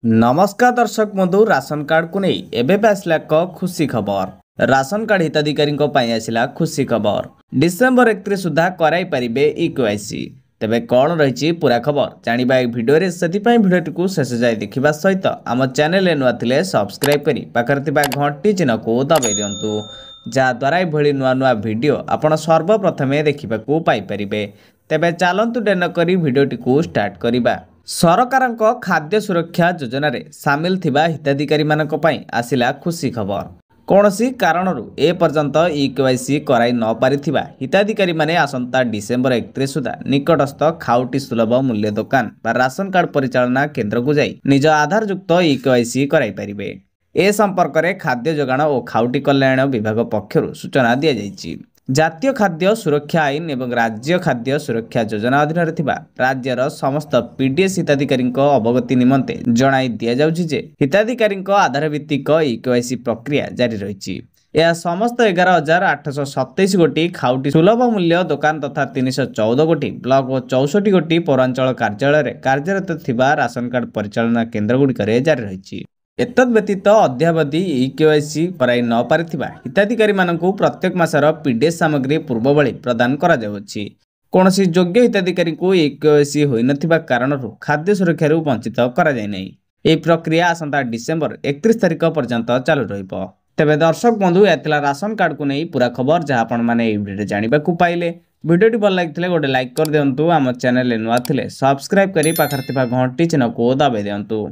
नमस्कार दर्शक बंधु राशन कार्ड को नहीं एवं आसला एक खुशी खबर। राशन कार्ड हिताधिकारी आसला खुशी खबर। डिसेम्बर 31 सुधा कराई पारिबे इकेवाईसी। तेबे कौन रही पूरा खबर जानिबा ए भिडियो से भिडियोटी को शेष जाए देखा सहित आम चैनल नुआ थिले सब्सक्राइब करी पाखरे घंटी चिन्ह को दबाई दिंतु जहाद्वारा यह नुआ नुआ भिडियो आपण सर्वप्रथमे देखा पाइपर। तेबे चलतु डेर नक भिडियोटी को स्टार्ट करवा। सरकारଙ୍କ खाद्य सुरक्षा योजन रे सामिल थिबा हिताधिकारी मानक पई आसिला खुशी खबर। कौनसी कारणरू ए पर्यंत इकेवाईसी कराई न पारिथिबा हिताधिकारी माने आसंता डिसेम्बर 31 सुधा निकटस्थ खाउटी सुलभ मूल्य दुकान बा राशन कार्ड परिचालना केन्द्र को जाई निज आधार युक्त इकेवाईसी कराई पारिबे। ए संपर्क में खाद्य जोगाण और खाउटी कल्याण विभाग पक्षरु सूचना दिया जायछि। जातीय खाद्य सुरक्षा आईन एवं राज्य खाद्य सुरक्षा योजना अधीन थिबा राज्यर समस्त पीडीएस हिताधिकारी अवगति निमंते जणाई दिया जाउछि जे हिताधिकारी आधार भित्तिक इकेवाईसी प्रक्रिया जारी रही। यह समस्त 11,827 गोटी खाउटी सुलभ मूल्य दुकान तथा 314 गोटी ब्लॉक और 64 गोटी पौरांचल कार्यालय कार्यरत थिबा राशन कार्ड परिचालना केन्द्र गुड़िक जारी रही। एतद व्यतीत अद्यावधि इकेवाईसी कराई न पारिथिबा हिताधिकारी मानकु प्रत्येक मासर पीडीएस सामग्री पूर्व भली प्रदान करा जाउछि। कोनोसी योग्य हिताधिकारी को इकेवाईसी होई नथिबा कारणरू खाद्य सुरक्षा वंचित करा जाय नै। ए प्रक्रिया आसंता डिसेम्बर 31 तारिख पर्यंत चालू रहिबो। तेबे दर्शक बंधु एतला राशन कार्ड को नहीं पूरा खबर जहाँ आपण माने ए वीडियो जानिबा को पाइले। वीडियोटी भल लागिथिले गोटे लाइक कर दियंतु। आम चैनल नुआ थिले सब्सक्राइब करी पाखर थिबा घंटी चिन्ह को दबाई दियंतु।